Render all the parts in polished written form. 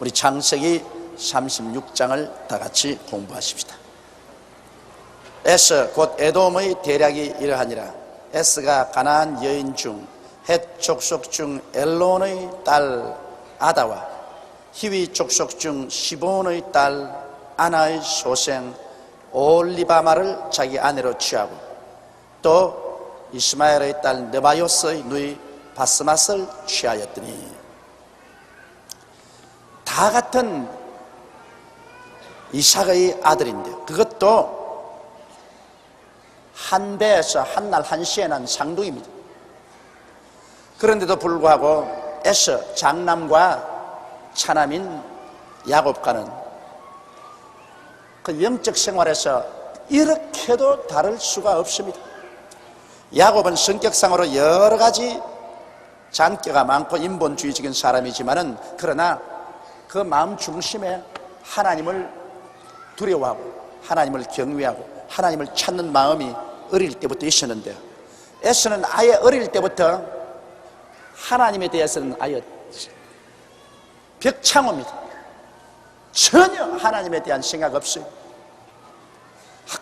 우리 창세기 36장을 다 같이 공부하십시다. 에스 곧 에돔의 대략이 이러하니라. 에스가 가나안 여인 중 헷 족속 중 엘론의 딸 아다와 히위 족속 중 시본의 딸 아나의 소생 올리바마를 자기 아내로 취하고 또 이스마엘의 딸 느바요스의 누이 바스맛을 취하였더니, 다 같은 이삭의 아들인데 그것도 한 배에서 한 날 한시에 난 쌍둥이입니다. 그런데도 불구하고 에서 장남과 차남인 야곱과는 그 영적 생활에서 이렇게도 다를 수가 없습니다. 야곱은 성격상으로 여러 가지 잔꾀가 많고 인본주의적인 사람이지만은, 그러나 그 마음 중심에 하나님을 두려워하고 하나님을 경외하고 하나님을 찾는 마음이 어릴 때부터 있었는데요, 에서는 아예 어릴 때부터 하나님에 대해서는 아예 벽창호입니다. 전혀 하나님에 대한 생각 없어요.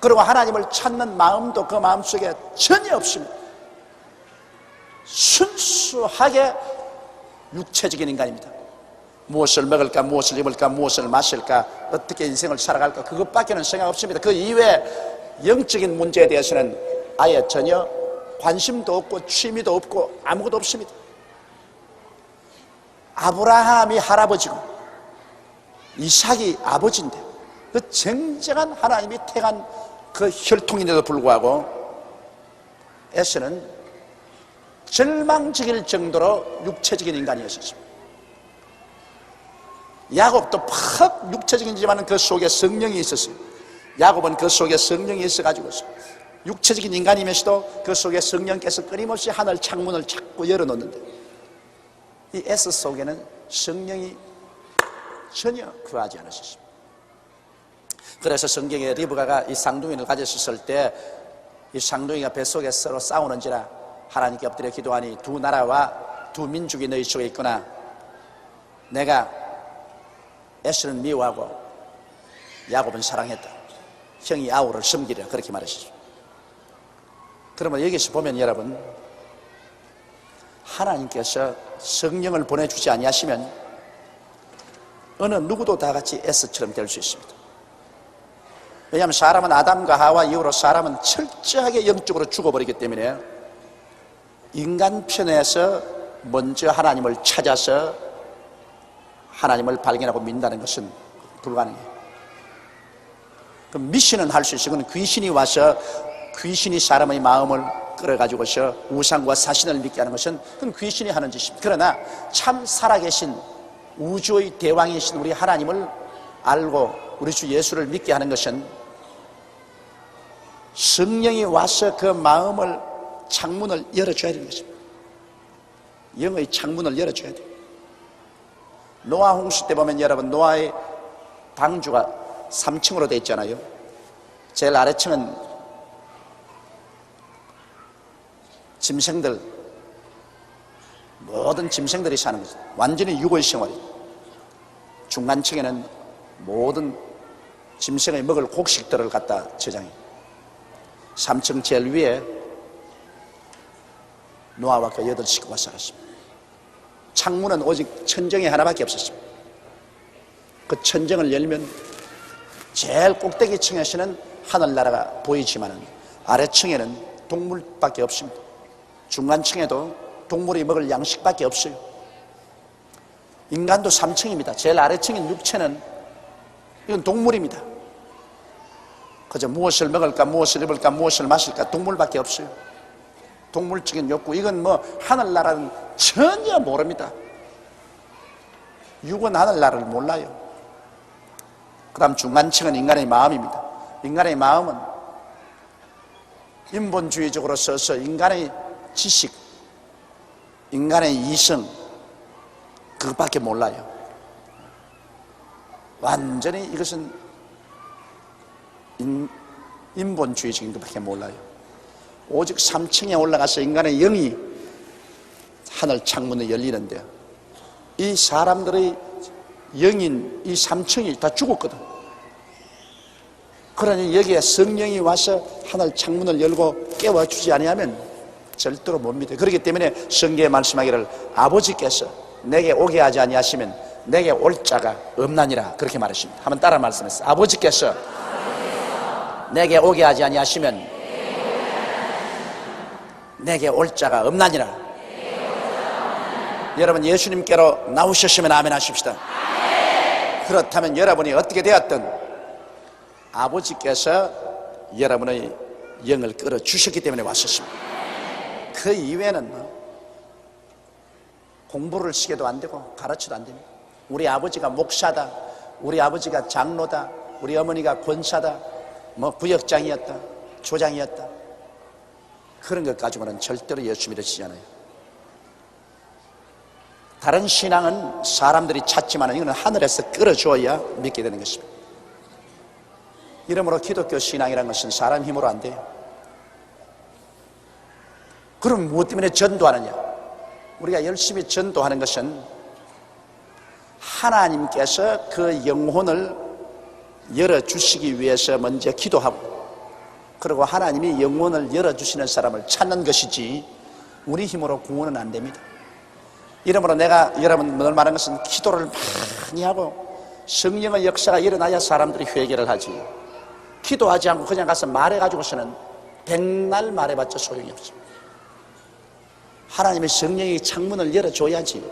그리고 하나님을 찾는 마음도 그 마음속에 전혀 없습니다. 순수하게 육체적인 인간입니다. 무엇을 먹을까, 무엇을 입을까, 무엇을 마실까, 어떻게 인생을 살아갈까, 그것밖에는 생각 없습니다. 그 이외에 영적인 문제에 대해서는 아예 전혀 관심도 없고 취미도 없고 아무것도 없습니다. 아브라함이 할아버지고 이삭이 아버지인데 그 쟁쟁한 하나님이 택한 그 혈통인데도 불구하고 에서는 절망적일 정도로 육체적인 인간이었습니다. 야곱도 팍 육체적이지만 그 속에 성령이 있었어요. 야곱은 그 속에 성령이 있어가지고 육체적인 인간이면서도 그 속에 성령께서 끊임없이 하늘 창문을 자꾸 열어놓는데, 이 에스 속에는 성령이 전혀 구하지 않으셨습니다. 그래서 성경에 리브가가 이 쌍둥이를 가졌을 때 이 쌍둥이가 뱃속에 서로 싸우는지라 하나님께 엎드려 기도하니, 두 나라와 두 민족이 너희 속에 있구나. 내가 에스는 미워하고 야곱은 사랑했다. 형이 아우를 섬기리라. 그렇게 말하시죠. 그러면 여기서 보면 여러분, 하나님께서 성령을 보내주지 아니하시면 어느 누구도 다 같이 에스처럼 될 수 있습니다. 왜냐하면 사람은 아담과 하와 이후로 사람은 철저하게 영적으로 죽어버리기 때문에 인간 편에서 먼저 하나님을 찾아서 하나님을 발견하고 믿는다는 것은 불가능해요. 그 미신은 할 수 있어요. 그건 귀신이 와서 귀신이 사람의 마음을 끌어가지고서 우상과 사신을 믿게 하는 것은 그건 귀신이 하는 짓입니다. 그러나 참 살아계신 우주의 대왕이신 우리 하나님을 알고 우리 주 예수를 믿게 하는 것은 성령이 와서 그 마음을 창문을 열어줘야 되는 것입니다. 영의 창문을 열어줘야 돼요. 노아 홍수 때 보면 여러분, 노아의 방주가 3층으로 되어 있잖아요. 제일 아래층은 짐승들, 모든 짐승들이 사는 거죠. 완전히 육의 생활이에요. 중간층에는 모든 짐승의 먹을 곡식들을 갖다 저장해요. 3층 제일 위에 노아와 그 8식구가 살았습니다. 창문은 오직 천정에 하나밖에 없었습니다. 그 천정을 열면 제일 꼭대기 층에서는 하늘나라가 보이지만 아래층에는 동물밖에 없습니다. 중간층에도 동물이 먹을 양식밖에 없어요. 인간도 3층입니다. 제일 아래층인 육체는 이건 동물입니다. 그저 무엇을 먹을까, 무엇을 입을까, 무엇을 마실까, 동물밖에 없어요. 동물적인 욕구, 이건 뭐 하늘나라는 전혀 모릅니다. 육은 하늘나라를 몰라요. 그 다음 중간층은 인간의 마음입니다. 인간의 마음은 인본주의적으로 써서 인간의 지식, 인간의 이성, 그것밖에 몰라요. 완전히 이것은 인본주의적인 것밖에 몰라요. 오직 3층에 올라가서 인간의 영이 하늘 창문이 열리는데, 이 사람들의 영인 이 3층이 다 죽었거든. 그러니 여기에 성령이 와서 하늘 창문을 열고 깨워주지 아니하면 절대로 못 믿어요. 그렇기 때문에 성경에 말씀하기를 아버지께서 내게 오게 하지 아니하시면 내게 올 자가 없나니라 그렇게 말하십니다. 한번 따라 말씀했어요. 아버지께서 내게 오게 하지 아니하시면 내게 올 자가 없나니라. 여러분 예수님께로 나오셨으면 아멘 하십시다. 그렇다면 여러분이 어떻게 되었든 아버지께서 여러분의 영을 끌어주셨기 때문에 왔었습니다. 그 이외에는 공부를 시켜도 안 되고 가르쳐도 안 됩니다. 우리 아버지가 목사다, 우리 아버지가 장로다, 우리 어머니가 권사다, 부역장이었다, 조장이었다, 그런 것 가지고는 절대로 예수 믿어지지 않아요. 다른 신앙은 사람들이 찾지만 이거는 하늘에서 끌어줘야 믿게 되는 것입니다. 이러므로 기독교 신앙이라는 것은 사람 힘으로 안 돼요. 그럼 무엇 때문에 전도하느냐? 우리가 열심히 전도하는 것은 하나님께서 그 영혼을 열어주시기 위해서 먼저 기도하고, 그리고 하나님이 영혼을 열어주시는 사람을 찾는 것이지 우리 힘으로 구원은 안 됩니다. 이러므로 내가 여러분들 말하는 것은 기도를 많이 하고 성령의 역사가 일어나야 사람들이 회개를 하지, 기도하지 않고 그냥 가서 말해가지고서는 백날 말해봤자 소용이 없습니다. 하나님의 성령이 창문을 열어줘야지.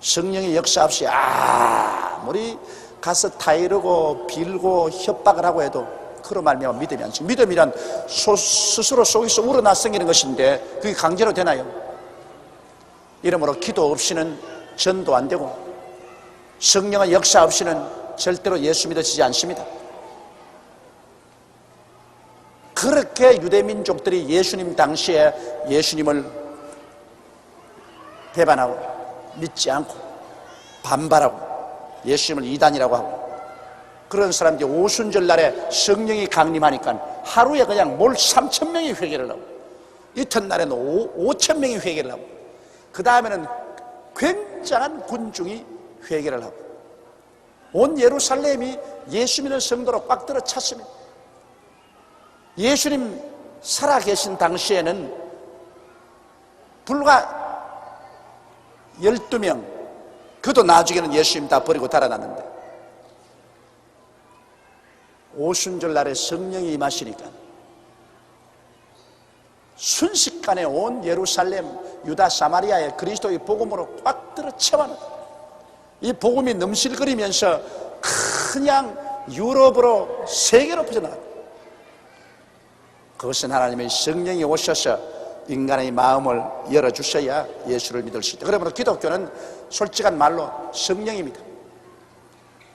성령의 역사 없이 아무리 가서 타이르고 빌고 협박을 하고 해도 그로 말미암아 믿음이 않죠. 믿음이란 스스로 속에서 우러나 생기는 것인데 그게 강제로 되나요? 이러므로 기도 없이는 전도 안 되고 성령의 역사 없이는 절대로 예수 믿어지지 않습니다. 그렇게 유대민족들이 예수님 당시에 예수님을 배반하고 믿지 않고 반발하고 예수님을 이단이라고 하고, 그런 사람들이 오순절날에 성령이 강림하니까 하루에 그냥 몰 3,000명이 회개를 하고, 이튿날에는 5,000명이 회개를 하고, 그 다음에는 굉장한 군중이 회개를 하고, 온 예루살렘이 예수 믿는 성도로 꽉 들어 찼습니다. 예수님 살아계신 당시에는 불과 12명, 그도 나중에는 예수님 다 버리고 달아났는데, 오순절날에 성령이 임하시니까 순식간에 온 예루살렘, 유다, 사마리아에 그리스도의 복음으로 꽉 들어 채워놨다. 이 복음이 넘실거리면서 그냥 유럽으로 세계로 퍼져나갔다. 그것은 하나님의 성령이 오셔서 인간의 마음을 열어주셔야 예수를 믿을 수 있다. 그러므로 기독교는 솔직한 말로 성령입니다.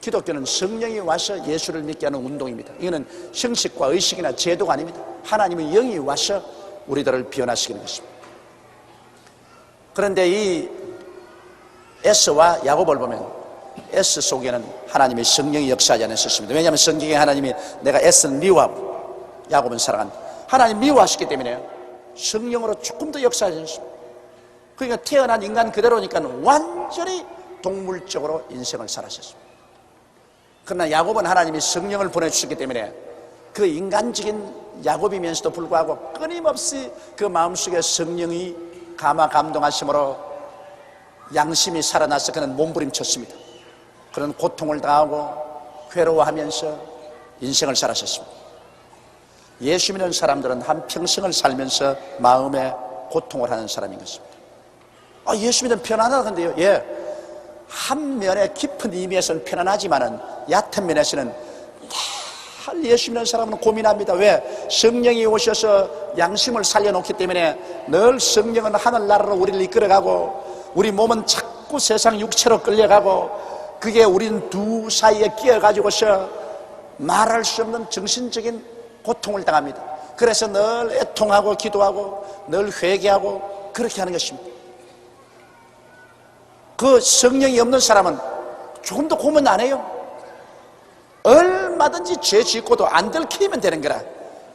기독교는 성령이 와서 예수를 믿게 하는 운동입니다. 이거는 형식과 의식이나 제도가 아닙니다. 하나님의 영이 와서 우리들을 변화시키는 것입니다. 그런데 이 에스와 야곱을 보면 에스 속에는 하나님의 성령이 역사하지 않았습니다. 왜냐하면 성경에 하나님이 내가 에스는 미워하고 야곱은 사랑한다, 하나님 미워하시기 때문에 성령으로 조금 더 역사하지 않습니다. 그러니까 태어난 인간 그대로니까 완전히 동물적으로 인생을 살아셨습니다. 그러나 야곱은 하나님이 성령을 보내주셨기 때문에 그 인간적인 야곱이면서도 불구하고 끊임없이 그 마음속에 성령이 감화감동하심으로 양심이 살아나서 그는 몸부림쳤습니다. 그런 고통을 당하고 괴로워하면서 인생을 살아셨습니다. 예수 믿는 사람들은 한평생을 살면서 마음에 고통을 하는 사람인 것입니다. 예수 믿으면 편안하던데요. 예, 한 면에 깊은 의미에서는 편안하지만은 얕은 면에서는 늘 예수 믿는 사람은 고민합니다. 왜? 성령이 오셔서 양심을 살려놓기 때문에 늘 성령은 하늘나라로 우리를 이끌어가고 우리 몸은 자꾸 세상 육체로 끌려가고, 그게 우리는 두 사이에 끼어가지고서 말할 수 없는 정신적인 고통을 당합니다. 그래서 늘 애통하고 기도하고 늘 회개하고 그렇게 하는 것입니다. 그 성령이 없는 사람은 조금도 고민 안 해요. 얼마든지 죄 짓고도 안 들키면 되는 거라.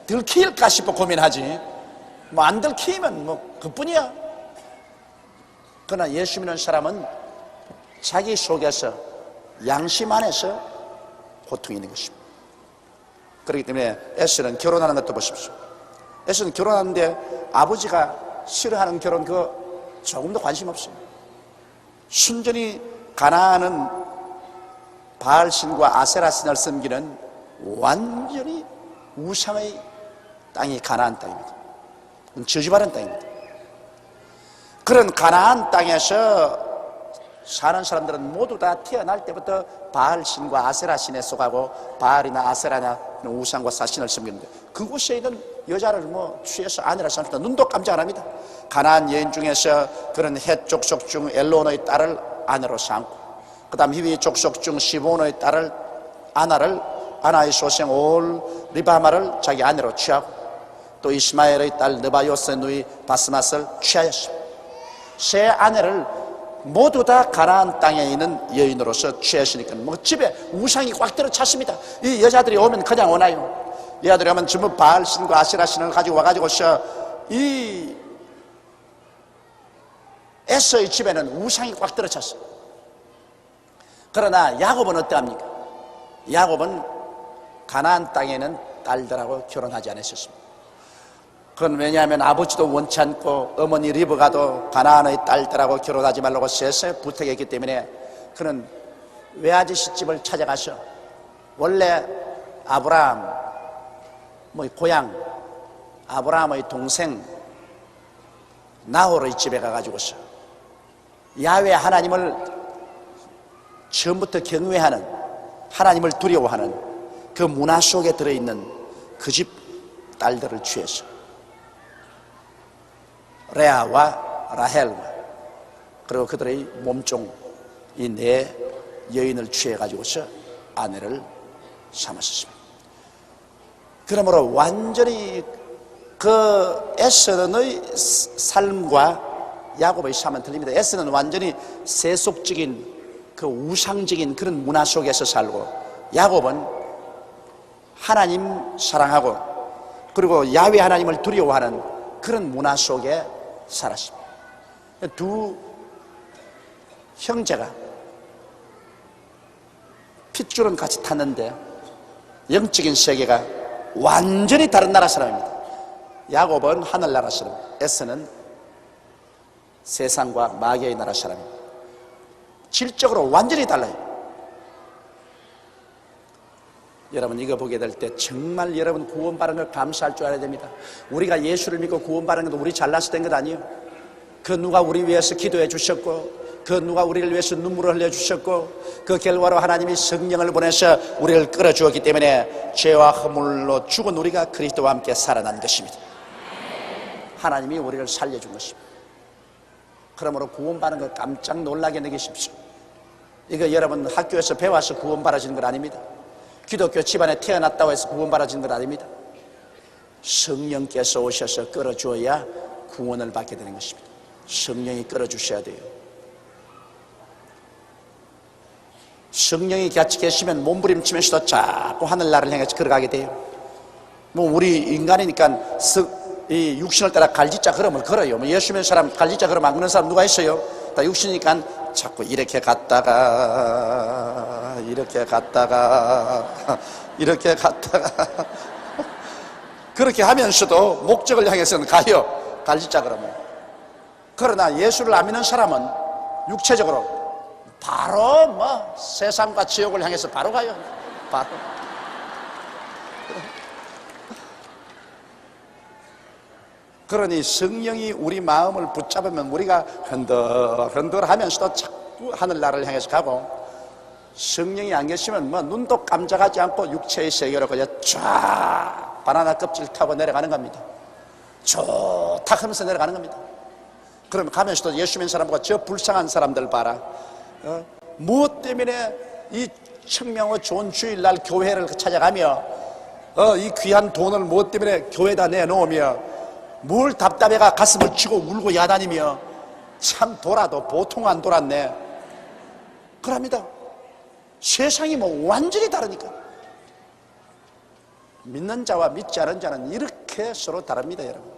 들킬까 싶어 고민하지, 안 들키면 그뿐이야. 그러나 예수 믿는 사람은 자기 속에서 양심 안에서 고통이 있는 것입니다. 그렇기 때문에 에스는 결혼하는 것도 보십시오. 에스는 결혼하는데 아버지가 싫어하는 결혼 그거 조금도 관심 없습니다. 순전히 가나안은 바알신과 아세라신을 섬기는 완전히 우상의 땅이 가나안 땅입니다. 저주받은 땅입니다. 그런 가나안 땅에서 사는 사람들은 모두 다 태어날 때부터 바알신과 아세라신에 속하고 바알이나 아세라나 우상과 사신을 섬기는데 그곳에 있는 여자를 취해서 아내라 삼습니다. 눈도 깜짝 안 합니다. 가나안 여인 중에서 그런 헷 족속 중 엘로노의 딸을 아내로 삼고 그 다음 히위 족속 중 시보노의 딸을 아나의 소생 올 리바마를 자기 아내로 취하고 또 이스마엘의 딸 느바요스의 누이 바스맛을 취하였습니다. 세 아내를 모두 다 가나안 땅에 있는 여인으로서 취했으니까 집에 우상이 꽉 들어찼습니다. 이 여자들이 오면 그냥 오나요? 여자들이 오면 전부 바알신과 아세라신을 가지고 와가지고서 이 에서의 집에는 우상이 꽉 들어찼어요. 그러나 야곱은 어떠합니까? 야곱은 가나안 땅에 있는 딸들하고 결혼하지 않았습니다. 그건 왜냐하면 아버지도 원치 않고 어머니 리브가도 가나안의 딸들하고 결혼하지 말라고 세세 부탁했기 때문에 그는 외아저씨 집을 찾아가서 원래 아브라함 고향 아브라함의 동생 나홀의 집에 가가지고서 야훼 하나님을 처음부터 경외하는 하나님을 두려워하는 그 문화 속에 들어있는 그 집 딸들을 취해서 레아와 라헬과 그리고 그들의 몸종 이 네 여인을 취해가지고서 아내를 삼았습니다. 그러므로 완전히 그 에스더의 삶과 야곱의 삶은 틀립니다. 에스더는 완전히 세속적인 그 우상적인 그런 문화 속에서 살고 야곱은 하나님 사랑하고 그리고 야훼 하나님을 두려워하는 그런 문화 속에 살았습니다. 두 형제가 핏줄은 같이 탔는데 영적인 세계가 완전히 다른 나라 사람입니다. 야곱은 하늘나라 사람, 에서는 세상과 마귀의 나라 사람입니다. 질적으로 완전히 달라요. 여러분 이거 보게 될 때 정말 여러분 구원받은 걸 감사할 줄 알아야 됩니다. 우리가 예수를 믿고 구원받은 것도 우리 잘나서 된 것 아니에요. 그 누가 우리 위해서 기도해 주셨고 그 누가 우리를 위해서 눈물을 흘려 주셨고 그 결과로 하나님이 성령을 보내서 우리를 끌어주었기 때문에 죄와 허물로 죽은 우리가 그리스도와 함께 살아난 것입니다. 하나님이 우리를 살려준 것입니다. 그러므로 구원받은 걸 깜짝 놀라게 여기십시오. 이거 여러분 학교에서 배워서 구원받아지는 건 아닙니다. 기독교 집안에 태어났다고 해서 구원받아지는 건 아닙니다. 성령께서 오셔서 끌어주어야 구원을 받게 되는 것입니다. 성령이 끌어주셔야 돼요. 성령이 같이 계시면 몸부림치면서도 자꾸 하늘나라를 향해서 걸어가게 돼요. 우리 인간이니까 이 육신을 따라 갈짓자 걸음을 걸어요. 예수 믿는 사람 갈짓자 걸음 안 그런 사람 누가 있어요? 다 육신이니까 자꾸 이렇게 갔다가 이렇게 갔다가 이렇게 갔다가 그렇게 하면서도 목적을 향해서는 가요. 갈짓자 걸음을. 그러나 예수를 안 믿는 사람은 육체적으로 바로 세상과 지옥을 향해서 바로 가요. 바로. 그러니 성령이 우리 마음을 붙잡으면 우리가 흔들흔들하면서도 자꾸 하늘나라를 향해서 가고 성령이 안 계시면 눈도 깜짝하지 않고 육체의 세계로 그냥 쫙 바나나 껍질 타고 내려가는 겁니다. 좋다 하면서 내려가는 겁니다. 그러면 가면서도 예수 믿는 사람보다 저 불쌍한 사람들 봐라. 무엇 때문에 이 청명의 좋은 주일날 교회를 찾아가며 이 귀한 돈을 무엇 때문에 교회에다 내놓으며 뭘 답답해가 가슴을 치고 울고 야단이며 참 돌아도 보통 안 돌았네. 그럽니다. 세상이 완전히 다르니까. 믿는 자와 믿지 않은 자는 이렇게 서로 다릅니다, 여러분.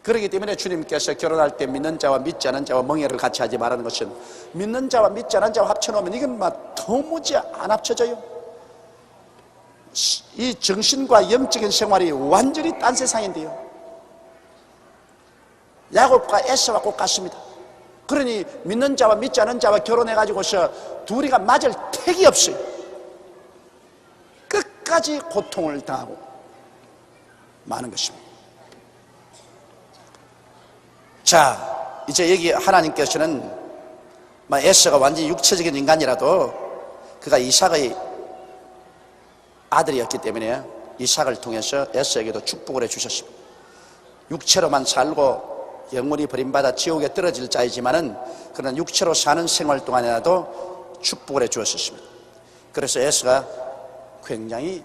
그렇기 때문에 주님께서 결혼할 때 믿는 자와 믿지 않은 자와 멍에를 같이 하지 말라는 것은, 믿는 자와 믿지 않은 자와 합쳐놓으면 이건 막 도무지 안 합쳐져요. 이 정신과 영적인 생활이 완전히 딴 세상인데요. 야곱과 에서와 꼭 같습니다. 그러니 믿는 자와 믿지 않은 자와 결혼해가지고서 둘이가 맞을 택이 없어요. 끝까지 고통을 당하고 마는 것입니다. 자, 이제 여기 하나님께서는 에서가 완전히 육체적인 인간이라도 그가 이삭의 아들이었기 때문에 이삭을 통해서 에서에게도 축복을 해주셨습니다. 육체로만 살고 영원히 버림받아 지옥에 떨어질 자이지만은 그러나 육체로 사는 생활 동안에라도 축복을 해주었습니다. 그래서 에서가 굉장히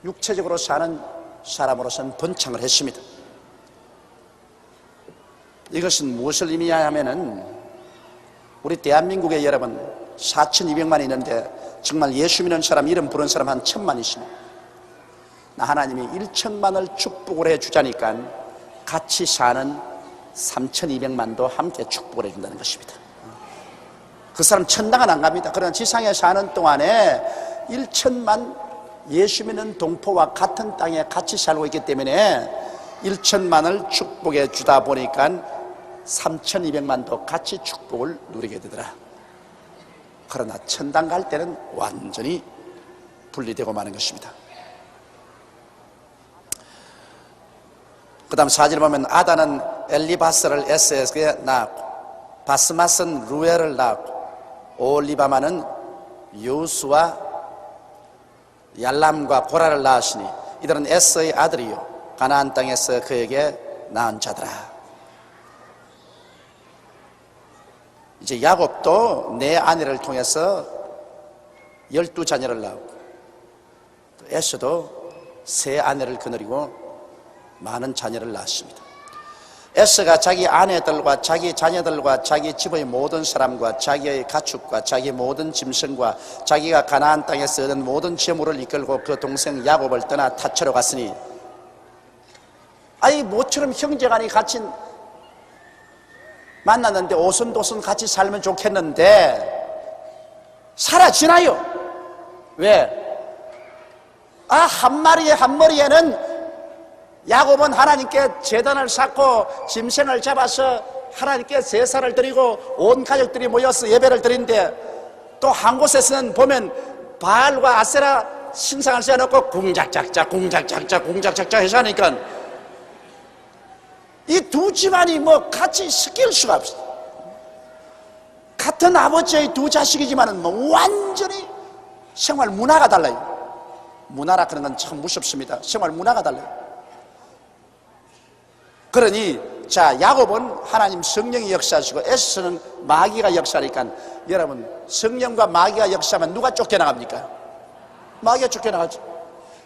육체적으로 사는 사람으로서는 번창을 했습니다. 이것은 무엇을 의미하냐 하면은, 우리 대한민국에 여러분 4,200만이 있는데 정말 예수 믿는 사람, 이름 부른 사람 한 1,000만 있습니다. 하나님이 1,000만을 축복을 해주자니까 같이 사는 3,200만도 함께 축복을 해준다는 것입니다. 그 사람 천당은 안 갑니다. 그러나 지상에 사는 동안에 1,000만 예수 믿는 동포와 같은 땅에 같이 살고 있기 때문에 1,000만을 축복해 주다 보니까 3,200만도 같이 축복을 누리게 되더라. 그러나 천당 갈 때는 완전히 분리되고 마는 것입니다. 그 다음 4절에 보면 아다는 엘리바스를 에스에게 낳았고 바스맛은 루엘을 낳았고 오홀리바마는 요수와 얄람과 고라를 낳았으니 이들은 에스의 아들이요 가나안 땅에서 그에게 낳은 자더라. 이제 야곱도 내 아내를 통해서 12자녀를 낳고, 에서도 세 아내를 거느리고 많은 자녀를 낳았습니다. 에서가 자기 아내들과 자기 자녀들과 자기 집의 모든 사람과 자기의 가축과 자기 모든 짐승과 자기가 가나안 땅에서 얻은 모든 재물을 이끌고 그 동생 야곱을 떠나 타처로 갔으니, 아이 모처럼 형제간이 같이 만났는데 오손도손 같이 살면 좋겠는데 사라지나요? 왜? 한 마리에 한 머리에는 야곱은 하나님께 제단을 쌓고 짐승을 잡아서 하나님께 제사를 드리고 온 가족들이 모여서 예배를 드리는데, 또 한 곳에서는 보면 바알과 아세라 신상을 세워놓고 궁작작작 궁작작작 궁작작작 해서 하니까 이 두 집안이 같이 섞일 수가 없어. 같은 아버지의 두 자식이지만은 완전히 생활 문화가 달라요. 문화라 그런 건 참 무섭습니다. 생활 문화가 달라요. 그러니 자, 야곱은 하나님 성령이 역사하시고 에서는 마귀가 역사하니까, 여러분 성령과 마귀가 역사하면 누가 쫓겨나갑니까? 마귀가 쫓겨나가죠.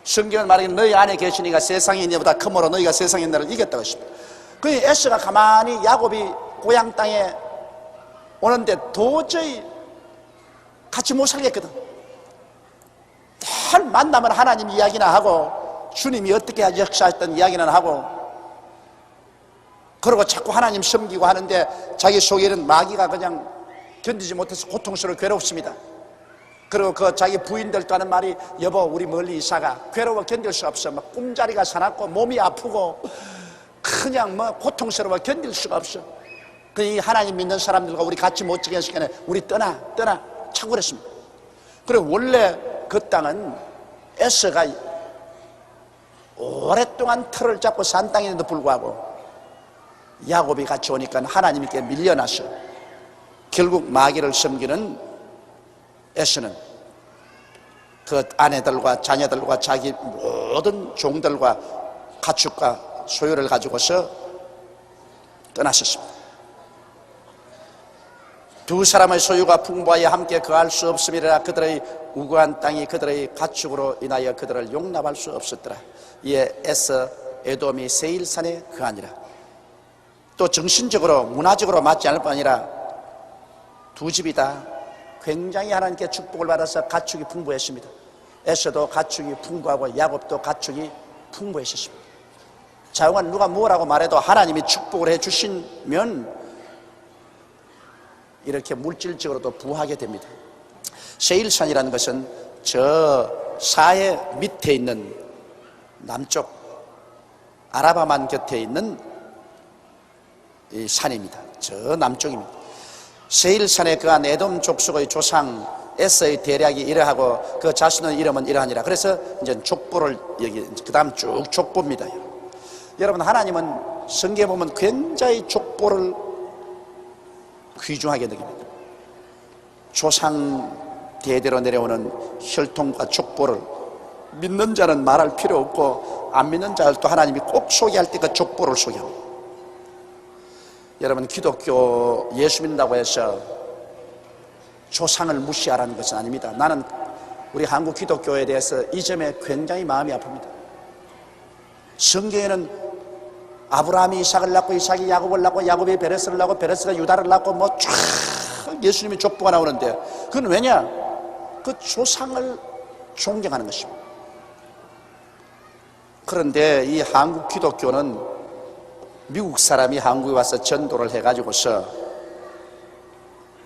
성경은 말하기를 너희 안에 계시니까 세상이 너보다 크므로 너희가 세상의 너를 이겼다고 했습니다. 그러니 에서가 가만히 야곱이 고향 땅에 오는데 도저히 같이 못 살겠거든. 늘 만나면 하나님 이야기나 하고 주님이 어떻게 역사했던 이야기나 하고, 그리고 자꾸 하나님 섬기고 하는데 자기 속에는 마귀가 그냥 견디지 못해서 고통스러워 괴롭습니다. 그리고 그 자기 부인들도 하는 말이, 여보 우리 멀리 이사가, 괴로워 견딜 수 없어. 막 꿈자리가 사납고 몸이 아프고 그냥 고통스러워 견딜 수가 없어. 그 하나님 믿는 사람들과 우리 같이 못 지내는 시간에 우리 떠나 자고 그랬습니다. 그리고 원래 그 땅은 에서가 오랫동안 틀을 잡고 산 땅인데도 불구하고 야곱이 같이 오니까 하나님께 밀려나서 결국 마귀를 섬기는 에서는 그 아내들과 자녀들과 자기 모든 종들과 가축과 소유를 가지고서 떠났었습니다. 두 사람의 소유가 풍부하여 함께 거할 수 없음이라 그들의 우거한 땅이 그들의 가축으로 인하여 그들을 용납할 수 없었더라. 이에 에서 에돔이 세일산에 거하니라. 또 정신적으로 문화적으로 맞지 않을 뿐 아니라 두 집이 다 굉장히 하나님께 축복을 받아서 가축이 풍부했습니다. 에서도 가축이 풍부하고 야곱도 가축이 풍부했습니다. 자영한 누가 뭐라고 말해도 하나님이 축복을 해 주시면 이렇게 물질적으로도 부하게 됩니다. 세일산이라는 것은 저 사해 밑에 있는 남쪽 아라바만 곁에 있는 이 산입니다. 저 남쪽입니다. 세일산에 그한 에돔 족속의 조상 에서의 대략이 이러하고 그 자신의 이름은 이러하니라. 그래서 이제 족보를 여기 그 다음 쭉 족보입니다. 여러분, 하나님은 성경에 보면 굉장히 족보를 귀중하게 여깁니다. 조상 대대로 내려오는 혈통과 족보를 믿는 자는 말할 필요 없고 안 믿는 자들도 하나님이 꼭 소개할 때 그 족보를 소개합니다. 여러분, 기독교 예수 믿는다고 해서 조상을 무시하라는 것은 아닙니다. 나는 우리 한국 기독교에 대해서 이 점에 굉장히 마음이 아픕니다. 성경에는 아브라함이 이삭을 낳고 이삭이 야곱을 낳고 야곱이 베레스를 낳고 베레스가 유다를 낳고 뭐 쫙 예수님의 족보가 나오는데 그건 왜냐? 그 조상을 존경하는 것입니다. 그런데 이 한국 기독교는 미국 사람이 한국에 와서 전도를 해가지고서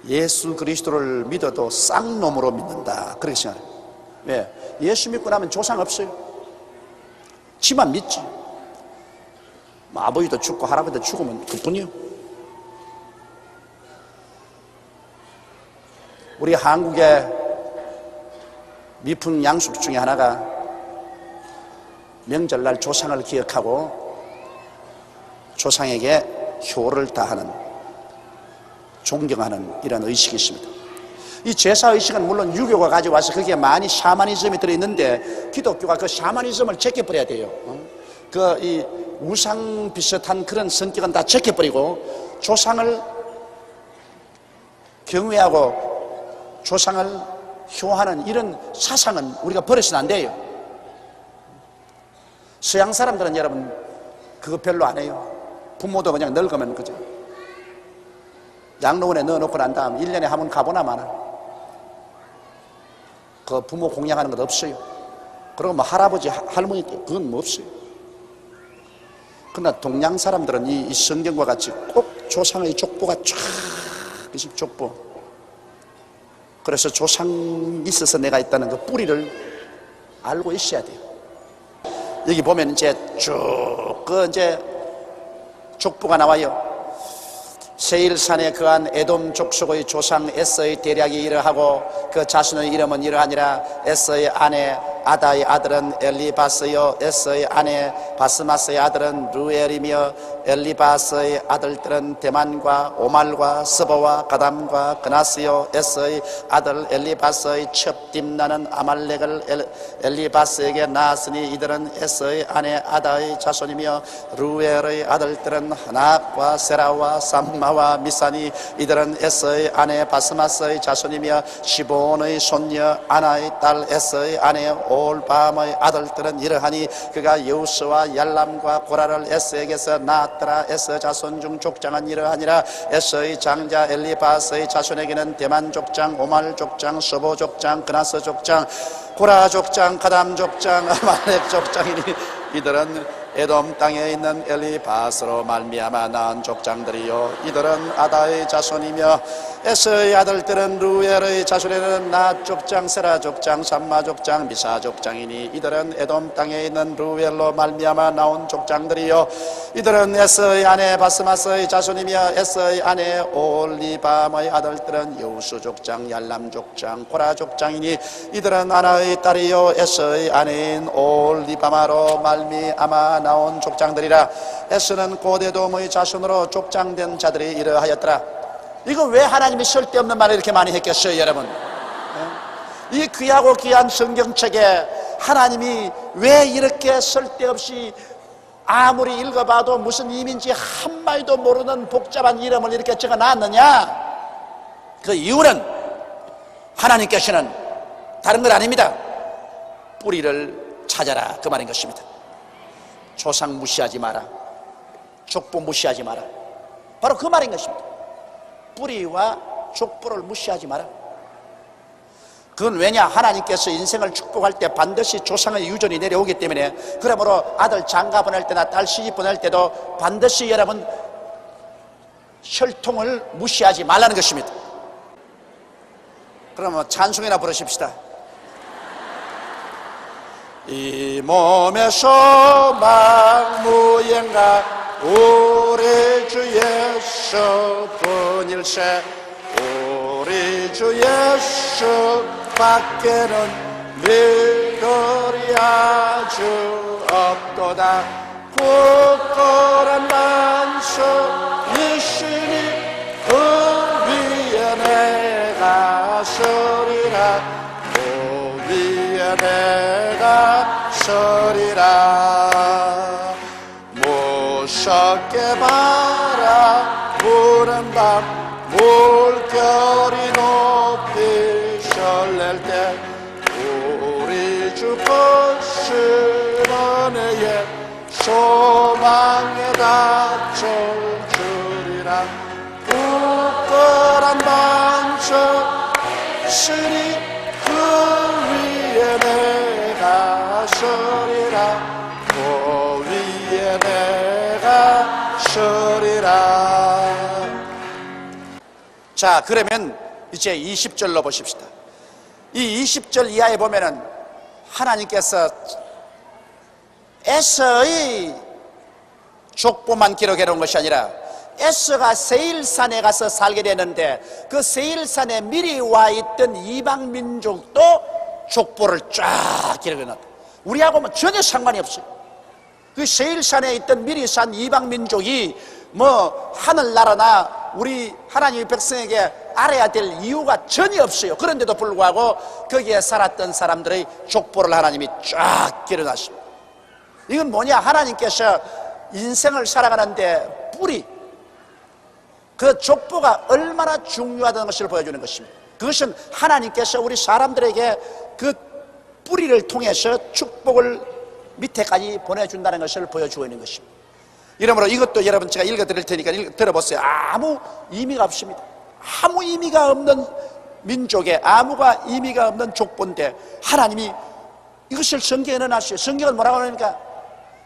예수 그리스도를 믿어도 쌍놈으로 믿는다, 그렇게 생각해요. 왜? 예수 믿고 나면 조상 없어요. 지만 믿지. 아버지도 죽고 할아버지도 죽으면 그뿐이요. 우리 한국의 미풍 양식 중에 하나가 명절날 조상을 기억하고 조상에게 효를 다하는, 존경하는 이런 의식이 있습니다. 이 제사의식은 물론 유교가 가져와서 그게 많이 샤머니즘이 들어있는데 기독교가 그 샤머니즘을 제껴버려야 돼요. 이 우상 비슷한 그런 성격은 다 제껴버리고 조상을 경외하고 조상을 효하는 이런 사상은 우리가 버려서는 안 돼요. 서양 사람들은 여러분 그거 별로 안 해요. 부모도 그냥 늙으면 그죠, 양로원에 넣어놓고 난 다음 1년에 한 번 가보나 마나. 그 부모 공양하는 것 없어요. 그리고 뭐 할아버지 할머니 그건 뭐 없어요. 그러나 동양 사람들은 이 성경과 같이 꼭 조상의 족보가 쫙 있습니다. 족보. 그래서 조상이 있어서 내가 있다는 그 뿌리를 알고 있어야 돼요. 여기 보면 이제 쭉 이제 족보가 나와요. 세일산에 거한 에돔 족속의 조상 에서의 대략이 이러하고 그 자신의 이름은 이러하니라. 에서의 아내 아다의 아들은 엘리바스요, 에서의 아내 바스마스의 아들은 루엘이며 엘리바스의 아들들은 데만과 오말과 스보와 가담과 그나스요. 에서의 아들 엘리바스의 첩 딥나는 아말렉을 엘리바스에게 낳았으니 이들은 에서의 아내 아다의 자손이며 루엘의 아들들은 하낙과 세라와 삼마와 미사니 이들은 에서의 아내 바스마스의 자손이며 시본의 손녀 아나의 딸 에서의 아내 올밤의 아들들은 이러하니 그가 여우스와 얄람과 고라를 에서에게서 낳았더라. 에서 자손 중 족장은 이러하니라. 에서의 장자 엘리바스의 자손에게는 대만 족장, 오말 족장, 서보 족장, 그나스 족장, 고라 족장, 가담 족장, 아말렉 족장이니 이들은 에돔 땅에 있는 엘리바스로 말미암아 낳은 족장들이요 이들은 아다의 자손이며 에서의 아들들은 루엘의 자손에는 낫 족장, 세라 족장, 삼마 족장, 미사 족장이니 이들은 에돔 땅에 있는 루엘로 말미암아 나온 족장들이요 이들은 에서의 아내 바스마스의 자손이며 에서의 아내 올리밤의 아들들은 여우스 족장, 얄람 족장, 고라 족장이니 이들은 아나의 딸이요 에서의 아내인 올리바마로 말미암아 나온 족장들이라. 에서는 고대돔의 자손으로 족장된 자들이 이러하였더라. 이거 왜 하나님이 쓸데없는 말을 이렇게 많이 했겠어요, 여러분? 이 귀하고 귀한 성경책에 하나님이 왜 이렇게 쓸데없이 아무리 읽어봐도 무슨 의미인지 한마디도 모르는 복잡한 이름을 이렇게 적어놨느냐? 그 이유는 하나님께서는 다른 건 아닙니다. 뿌리를 찾아라, 그 말인 것입니다. 조상 무시하지 마라, 족보 무시하지 마라, 바로 그 말인 것입니다. 뿌리와 족보를 무시하지 마라. 그건 왜냐? 하나님께서 인생을 축복할 때 반드시 조상의 유전이 내려오기 때문에, 그러므로 아들 장가 보낼 때나 딸 시집 보낼 때도 반드시 여러분 혈통을 무시하지 말라는 것입니다. 그러면 찬송이나 부르십시다. 이 몸에서 막무예가 우리 주 예수뿐일세. 우리 주 예수 밖에는 믿으리 아주 없도다. 굳건한 반석 이시니 그 위에 내가 서리라. 그 위에 내가 서리라. 무섭게 바라보는 밤 물결이 높이 설렐 때 우리 주 것은 은혜의 소망에 닿을 줄이라. 굳건한 반석 쓰니 그 위에 내가 서리라. 그 위에 내가 서리라. 자, 그러면 이제 20절로 보십시다. 이 20절 이하에 보면은 하나님께서 에서의 족보만 기록해 놓은 것이 아니라 에서가 세일산에 가서 살게 되는데 그 세일산에 미리 와 있던 이방 민족도 족보를 쫙 기록해 놨다. 우리하고는 전혀 상관이 없어요. 그 세일산에 있던 미리 산 이방 민족이 뭐 하늘나라나 우리 하나님의 백성에게 알아야 될 이유가 전혀 없어요. 그런데도 불구하고 거기에 살았던 사람들의 족보를 하나님이 쫙 기록하십니다. 이건 뭐냐? 하나님께서 인생을 살아가는데 뿌리, 그 족보가 얼마나 중요하다는 것을 보여주는 것입니다. 그것은 하나님께서 우리 사람들에게 그 뿌리를 통해서 축복을 밑에까지 보내준다는 것을 보여주고 있는 것입니다. 이러므로 이것도 여러분 제가 읽어드릴 테니까 들어보세요. 아무 의미가 없습니다. 아무 의미가 없는 민족에 아무가 의미가 없는 족보인데 하나님이 이것을 성경에 넣어놨어요. 성경은 뭐라고 하니까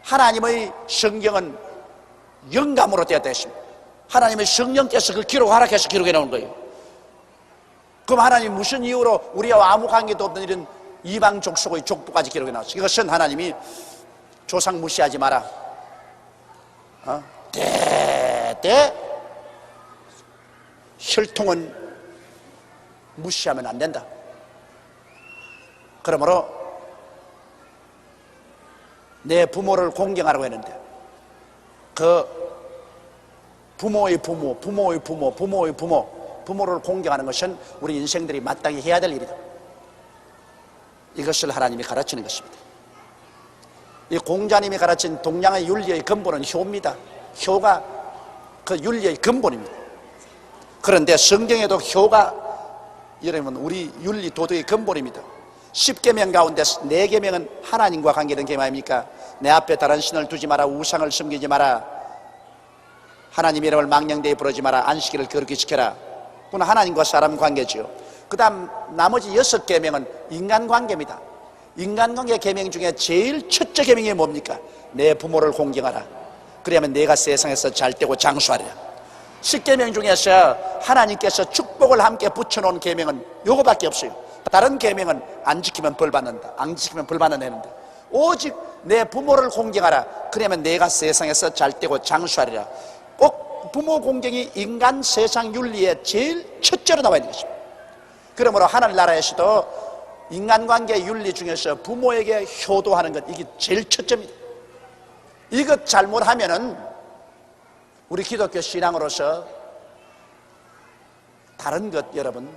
하나님의 성경은 영감으로 되었다 했습니다. 하나님의 성령께서 그 기록 허락해서 기록해 놓은 거예요. 그럼 하나님 무슨 이유로 우리와 아무 관계도 없는 이런 이방 족속의 족보까지 기록해 놨어요? 이것은 하나님이 조상 무시하지 마라. 대대 혈통은 무시하면 안 된다. 그러므로 내 부모를 공경하라고 했는데 그 부모의 부모, 부모의 부모, 부모의 부모, 부모를 공경하는 것은 우리 인생들이 마땅히 해야 될 일이다. 이것을 하나님이 가르치는 것입니다. 이 공자님이 가르친 동양의 윤리의 근본은 효입니다. 효가 그 윤리의 근본입니다. 그런데 성경에도 효가 여러분 우리 윤리 도덕의 근본입니다. 10계명 가운데 4계명은 하나님과 관계된 계명 아닙니까? 내 앞에 다른 신을 두지 마라, 우상을 섬기지 마라, 하나님의 이름을 망령되이 부르지 마라, 안식일을 거룩히 지켜라. 그건 하나님과 사람 관계죠. 그 다음 나머지 6계명은 인간관계입니다. 인간관계 계명 중에 제일 첫째 계명이 뭡니까? 내 부모를 공경하라. 그러면 내가 세상에서 잘되고 장수하리라. 10계명 중에서 하나님께서 축복을 함께 붙여놓은 계명은 요거밖에 없어요. 다른 계명은 안 지키면 벌 받는다, 안 지키면 벌 받는 애는데 오직 내 부모를 공경하라. 그러면 내가 세상에서 잘되고 장수하리라. 꼭 부모 공경이 인간 세상 윤리의 제일 첫째로 나와 있는 것입니다. 그러므로 하늘나라에서도 인간관계 윤리 중에서 부모에게 효도하는 것, 이게 제일 첫째입니다. 이것 잘못하면은 우리 기독교 신앙으로서 다른 것 여러분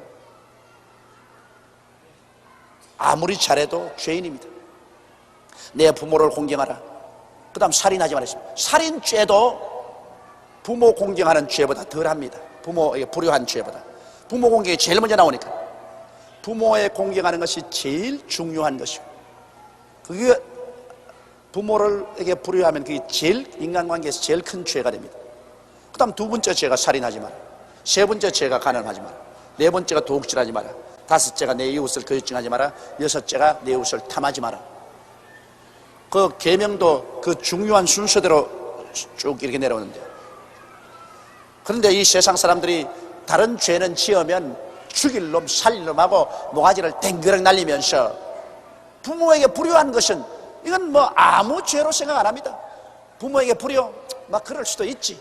아무리 잘해도 죄인입니다. 내 부모를 공경하라. 그 다음 살인하지 말았습니다. 살인죄도 부모 공경하는 죄보다 덜합니다. 부모에게 불효한 죄보다. 부모 공경이 제일 먼저 나오니까 부모에 공경하는 것이 제일 중요한 것이고, 그게 부모에게 불효하면 그게 제일 인간관계에서 제일 큰 죄가 됩니다. 그 다음 2번째 죄가 살인하지 마라. 3번째 죄가 간음하지 마라. 4번째가 도둑질하지 마라. 5째가 내 이웃을 거짓증하지 마라. 6째가 내 이웃을 탐하지 마라. 그 계명도 그 중요한 순서대로 쭉 이렇게 내려오는데, 그런데 이 세상 사람들이 다른 죄는 지으면 죽일 놈 살릴 놈하고 모가지를 댕그락 날리면서 부모에게 불효한 것은 이건 뭐 아무 죄로 생각 안 합니다. 부모에게 불효 막 그럴 수도 있지.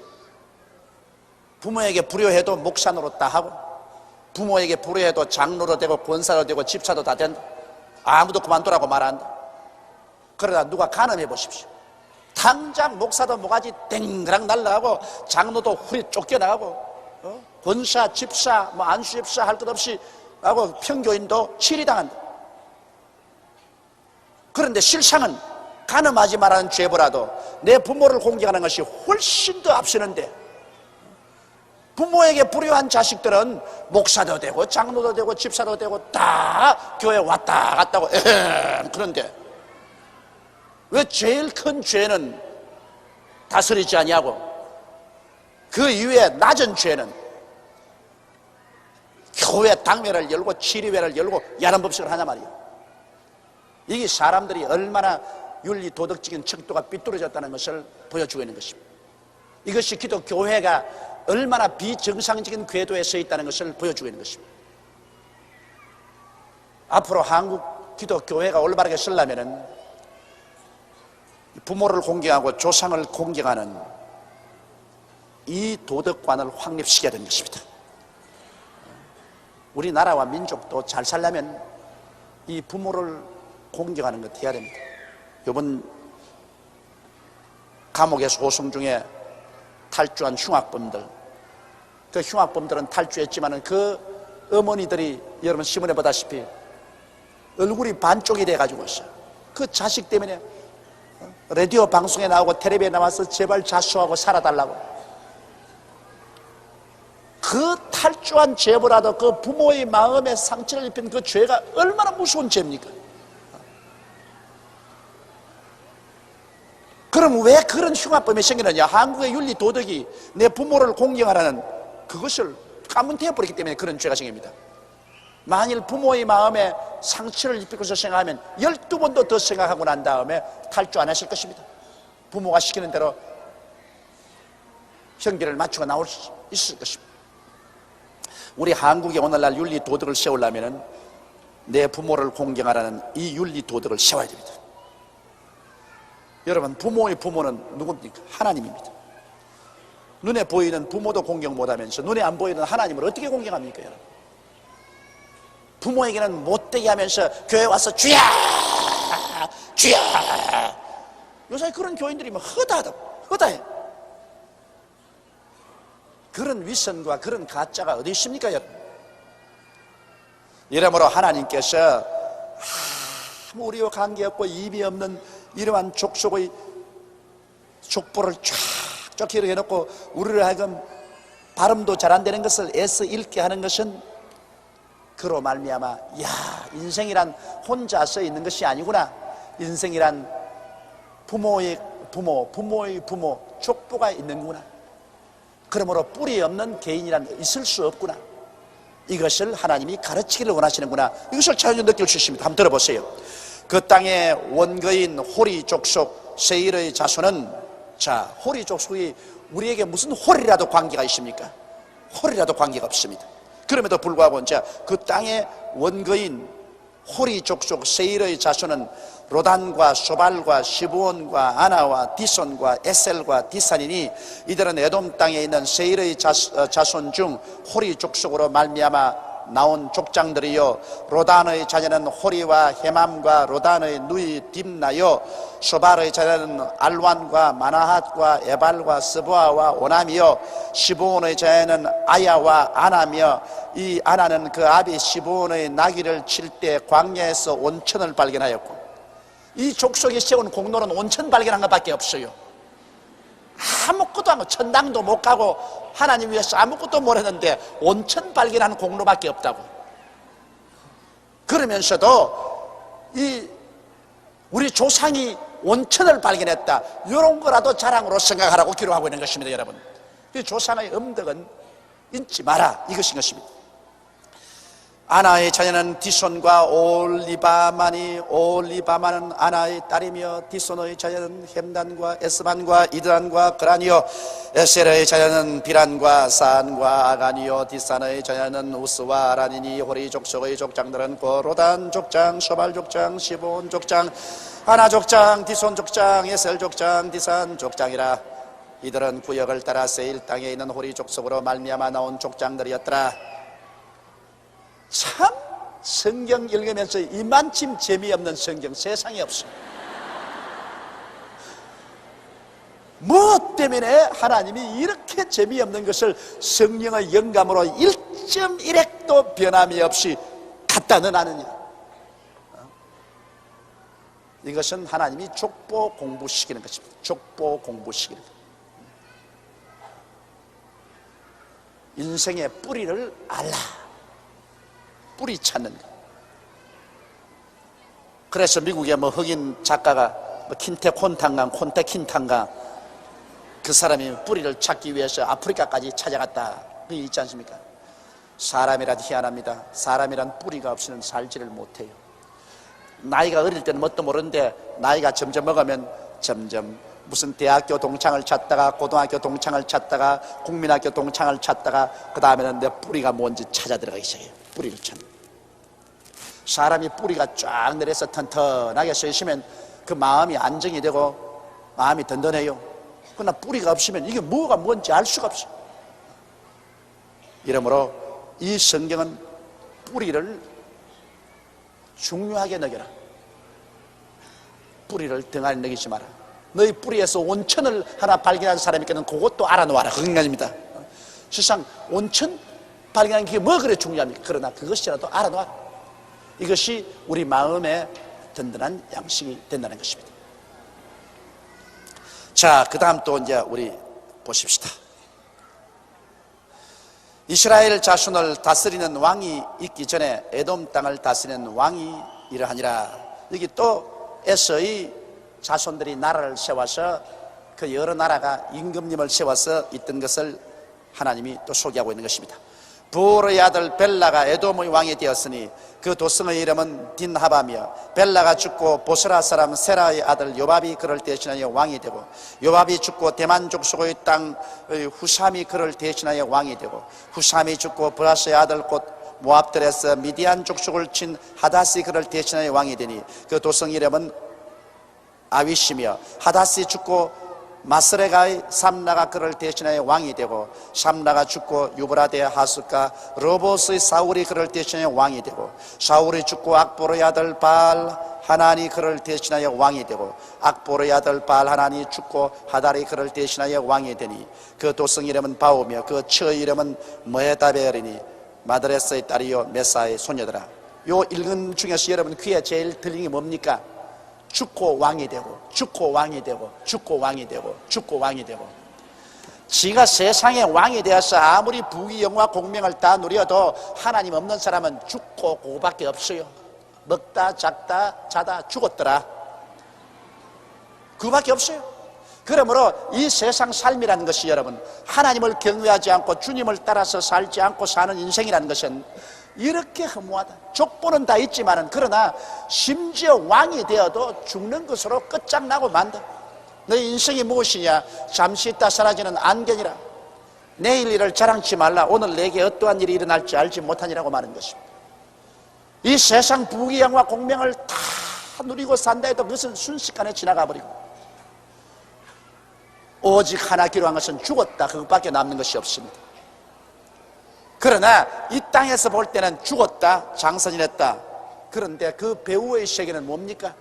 부모에게 불효해도 목사 노릇 다 하고, 부모에게 불효해도 장로로 되고 권사로 되고 집사도 다 된다. 아무도 그만두라고 말 안 한다. 그러다 누가 간음해 보십시오. 당장 목사도 모가지 땡그랑 날라가고 장로도 훌 쫓겨나가고 권사, 집사, 뭐 안수집사 할 것 없이 하고 평교인도 치리당한다. 그런데 실상은 간음하지 말라는 죄보다도 내 부모를 공경하는 것이 훨씬 더 앞서는데, 부모에게 불효한 자식들은 목사도 되고 장로도 되고 집사도 되고 다 교회 왔다 갔다 하고 그런데 왜 제일 큰 죄는 다스리지 아니하고 그 이외에 낮은 죄는 교회 당회를 열고 치리회를 열고 야단법석을 하냐 말이에요. 이게 사람들이 얼마나 윤리 도덕적인 척도가 삐뚤어졌다는 것을 보여주고 있는 것입니다. 이것이 기독교회가 얼마나 비정상적인 궤도에 서 있다는 것을 보여주고 있는 것입니다. 앞으로 한국 기독교회가 올바르게 서려면은 부모를 공경하고 조상을 공경하는 이 도덕관을 확립시켜야 되는 것입니다. 우리나라와 민족도 잘 살려면 이 부모를 공경하는 것 해야 됩니다. 이번 감옥의 소송 중에 탈주한 흉악범들, 그 흉악범들은 탈주했지만은 그 어머니들이 여러분 신문에 보다시피 얼굴이 반쪽이 돼가지고 있어요. 그 자식 때문에 라디오 방송에 나오고 텔레비에 나와서 제발 자수하고 살아달라고. 그 탈주한 죄보다도 그 부모의 마음에 상처를 입힌 그 죄가 얼마나 무서운 죄입니까? 그럼 왜 그런 흉악범이 생기느냐? 한국의 윤리 도덕이 내 부모를 공경하라는 그것을 까문태워버리기 때문에 그런 죄가 생깁니다. 만일 부모의 마음에 상처를 입히고서 생각하면 12번도 더 생각하고 난 다음에 탈주 안 했을 것입니다. 부모가 시키는 대로 형기를 맞추고 나올 수 있을 것입니다. 우리 한국이 오늘날 윤리 도덕을 세우려면 내 부모를 공경하라는 이 윤리 도덕을 세워야 됩니다. 여러분, 부모의 부모는 누굽니까? 하나님입니다. 눈에 보이는 부모도 공경 못하면서 눈에 안 보이는 하나님을 어떻게 공경합니까, 여러분? 부모에게는 못되게 하면서 교회 와서 주야 주야. 요새 그런 교인들이 뭐 허다해. 그런 위선과 그런 가짜가 어디 있습니까, 여러분? 이러므로 하나님께서 아무 우리와 관계없고 입이 없는 이러한 족속의 족보를 쫙쫙 해놓고 우리를 하여금 발음도 잘 안 되는 것을 애써 읽게 하는 것은 그로 말미암아 야, 인생이란 혼자서 있는 것이 아니구나. 인생이란 부모의 부모 족보가 있는구나. 그러므로 뿌리 없는 개인이란 있을 수 없구나. 이것을 하나님이 가르치기를 원하시는구나. 이것을 자연히 느낄 수 있습니다. 한번 들어보세요. 그 땅의 원거인 호리 족속 세일의 자손은, 자, 호리 족속이 우리에게 무슨 호리라도 관계가 있습니까? 호리라도 관계가 없습니다. 그럼에도 불구하고 이제 그 땅의 원거인 호리 족속 세일의 자손은 로단과 소발과 시브온과 아나와 디손과 에셀과 디산이니 이들은 에돔 땅에 있는 세일의 자손 중 호리 족속으로 말미암아 나온 족장들이요, 로단의 자녀는 호리와 헤맘과 로단의 누이 딥나요, 소발의 자녀는 알완과 마나핫과 에발과 스보아와 오남이요, 시브온의 자녀는 아야와 아나며 이 아나는 그 아비 시브온의 나귀를 칠 때 광야에서 온천을 발견하였고, 이 족속이 세운 공로는 온천 발견한 것밖에 없어요. 아무것도 안 하고 천당도 못 가고 하나님 위해서 아무것도 못 했는데 온천 발견하는 공로밖에 없다고. 그러면서도 이 우리 조상이 온천을 발견했다, 이런 거라도 자랑으로 생각하라고 기록하고 있는 것입니다. 여러분, 이 조상의 음덕은 잊지 마라, 이것인 것입니다. 아나의 자녀는 디손과 올리바마니, 올리바마는 아나의 딸이며 디손의 자녀는 햄단과 에스반과 이드란과 그란이요, 에셀의 자녀는 비란과 산과 아간이요, 디산의 자녀는 우스와 아란이니, 호리 족속의 족장들은 고로단 족장, 쇼발 족장, 시본 족장, 아나 족장, 디손 족장, 에셀 족장, 디산 족장이라. 이들은 구역을 따라 세일 땅에 있는 호리 족속으로 말미암아 나온 족장들이었더라. 참 성경 읽으면서 이만큼 재미없는 성경 세상에 없어. 무엇 때문에 하나님이 이렇게 재미없는 것을 성령의 영감으로 1.1핵도 변함이 없이 갖다 넣어놨느냐. 이것은 하나님이 족보 공부시키는 것입니다. 족보 공부시키는 것. 인생의 뿌리를 알라. 뿌리 찾는 것. 그래서 미국의 흑인 작가가 킨테 콘탄강, 콘테 킨탄강, 그 사람이 뿌리를 찾기 위해서 아프리카까지 찾아갔다. 그게 있지 않습니까? 사람이란 희한합니다. 사람이란 뿌리가 없이는 살지를 못해요. 나이가 어릴 때는 뭣도 모르는데 나이가 점점 먹으면 점점 무슨 대학교 동창을 찾다가 고등학교 동창을 찾다가 국민학교 동창을 찾다가 그 다음에는 내 뿌리가 뭔지 찾아 들어가기 시작해요. 뿌리를 찾는. 사람이 뿌리가 쫙 내려서 튼튼하게 서 있으면 그 마음이 안정이 되고 마음이 든든해요. 그러나 뿌리가 없으면 이게 뭐가 뭔지 알 수가 없어요. 이러므로 이 성경은 뿌리를 중요하게 여겨라. 뿌리를 등한히 여기지 마라. 너희 뿌리에서 온천을 하나 발견한 사람이 있거든 그것도 알아놓아라. 그 인간입니다. 세상 온천 발견하는 게 뭐 그래 중요합니까? 그러나 그것이라도 알아놓아라. 이것이 우리 마음의 든든한 양식이 된다는 것입니다. 자, 그 다음 또 이제 우리 보십시다. 이스라엘 자손을 다스리는 왕이 있기 전에 에돔 땅을 다스리는 왕이 이러하니라. 여기 또 에서의 자손들이 나라를 세워서 그 여러 나라가 임금님을 세워서 있던 것을 하나님이 또 소개하고 있는 것입니다. 부올의 아들 벨라가 에돔의 왕이 되었으니 그 도성의 이름은 딘하바며 벨라가 죽고 보스라 사람 세라의 아들 요밥이 그를 대신하여 왕이 되고 요밥이 죽고 대만 족속의 땅의 후삼이 그를 대신하여 왕이 되고 후삼이 죽고 브라스의 아들 곧 모압들에서 미디안 족속을 친 하닷이 그를 대신하여 왕이 되니 그 도성 이름은 아위시며 하닷이 죽고 마스레가의 삼라가 그를 대신하여 왕이 되고 삼라가 죽고 유브라데 하숫과 로봇의 사울이 그를 대신하여 왕이 되고 사울이 죽고 악보르의 아들 바알 하나니 그를 대신하여 왕이 되고 악보르의 아들 바알 하나니 죽고 하달이 그를 대신하여 왕이 되니 그 도성 이름은 바오며 그 처의 이름은 모에다벨이니 마드레스의 딸이요 메사의 소녀더라. 요 읽은 중에서 여러분 귀에 제일 들리는 게 뭡니까? 죽고 왕이 되고 죽고 왕이 되고 죽고 왕이 되고 죽고 왕이 되고. 지가 세상의 왕이 되어서 아무리 부귀 영화 공명을 다 누려도 하나님 없는 사람은 죽고 그거밖에 없어요. 먹다 작다 자다 죽었더라. 그거밖에 없어요. 그러므로 이 세상 삶이라는 것이 여러분 하나님을 경외하지 않고 주님을 따라서 살지 않고 사는 인생이라는 것은 이렇게 허무하다. 족보는 다 있지만은 그러나 심지어 왕이 되어도 죽는 것으로 끝장나고 만다. 너희 인생이 무엇이냐? 잠시 있다 사라지는 안견이라. 내일 일을 자랑치 말라. 오늘 내게 어떠한 일이 일어날지 알지 못하니라고 말하는 것입니다. 이 세상 부귀 영화 공명을 다 누리고 산다 해도 그것은 순식간에 지나가 버리고 오직 하나 기록한 것은 죽었다. 그것밖에 남는 것이 없습니다. 그러나 이 땅에서 볼 때는 죽었다, 장사지냈다. 그런데 그 배후의 세계는 뭡니까?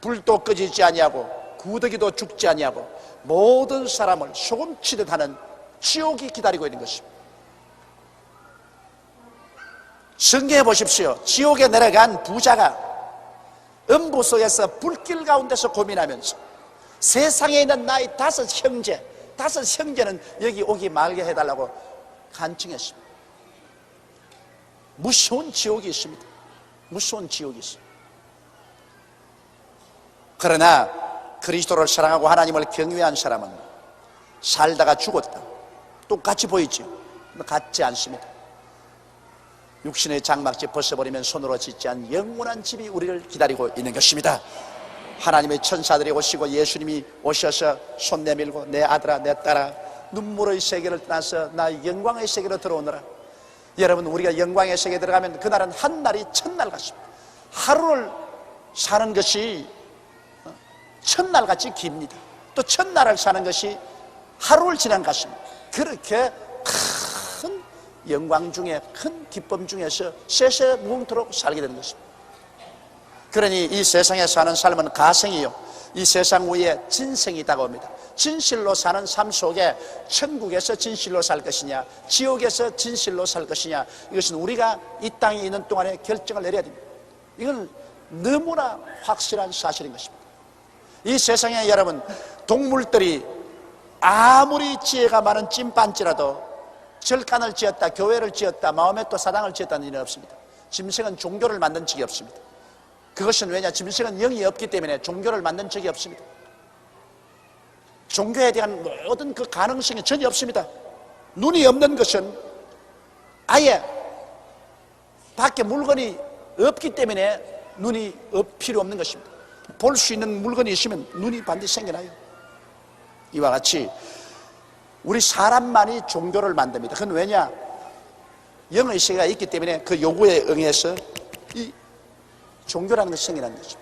불도 꺼지지 아니하고 구더기도 죽지 아니하고 모든 사람을 소금치듯 하는 지옥이 기다리고 있는 것입니다. 성경에 보십시오. 지옥에 내려간 부자가 음부 속에서 불길 가운데서 고민하면서 세상에 있는 나의 5 형제는 여기 오기 말게 해달라고 간청했습니다. 무서운 지옥이 있습니다. 무서운 지옥이 있습니다. 그러나 그리스도를 사랑하고 하나님을 경외한 사람은 살다가 죽었다. 똑같이 보이죠? 같지 않습니다. 육신의 장막집 벗어버리면 손으로 짓지 않은 영원한 집이 우리를 기다리고 있는 것입니다. 하나님의 천사들이 오시고 예수님이 오셔서 손 내밀고 내 아들아 내 딸아 눈물의 세계를 떠나서 나 영광의 세계로 들어오너라. 여러분, 우리가 영광의 세계에 들어가면 그날은 한 날이 천날 같습니다. 하루를 사는 것이 천날같이 깁니다. 또 천날을 사는 것이 하루를 지난 것 같습니다. 그렇게 큰 영광 중에, 큰 기쁨 중에서 세세무궁토록 살게 되는 것입니다. 그러니 이 세상에 사는 삶은 가생이요, 이 세상 위에 진생이 다가옵니다. 진실로 사는 삶 속에 천국에서 진실로 살 것이냐, 지옥에서 진실로 살 것이냐, 이것은 우리가 이 땅에 있는 동안에 결정을 내려야 됩니다. 이건 너무나 확실한 사실인 것입니다. 이 세상에 여러분, 동물들이 아무리 지혜가 많은 찐빤지라도 절간을 지었다, 교회를 지었다, 마음에 또 사당을 지었다는 일은 없습니다. 짐승은 종교를 만든 적이 없습니다. 그것은 왜냐? 짐승은 영이 없기 때문에 종교를 만든 적이 없습니다. 종교에 대한 모든 그 가능성이 전혀 없습니다. 눈이 없는 것은 아예 밖에 물건이 없기 때문에 눈이 필요 없는 것입니다. 볼 수 있는 물건이 있으면 눈이 반드시 생겨나요. 이와 같이 우리 사람만이 종교를 만듭니다. 그건 왜냐? 영의 세계가 있기 때문에 그 요구에 응해서 이 종교라는 것이 생겨나는 거죠.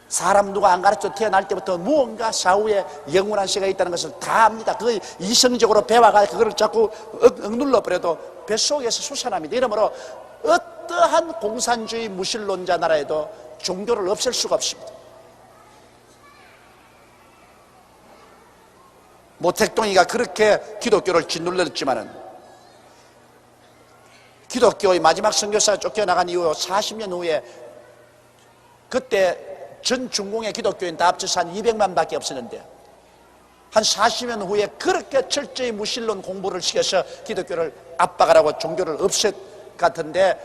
사람 누가 안 가르쳐 태어날 때부터 무언가 사후에 영원한 세계가 있다는 것을 다 압니다. 그걸 이성적으로 배워가 그걸 자꾸 억눌러버려도 뱃속에서 솟아납니다. 이러므로 어떠한 공산주의 무신론자 나라에도 종교를 없앨 수가 없습니다. 모택동이가 그렇게 기독교를 짓눌렀지만은 기독교의 마지막 선교사가 쫓겨나간 이후 40년 후에 그때 전 중공의 기독교인 다 합쳐서 한 200만 밖에 없었는데 한 40년 후에 그렇게 철저히 무신론 공부를 시켜서 기독교를 압박을 하고 종교를 없앨 같은데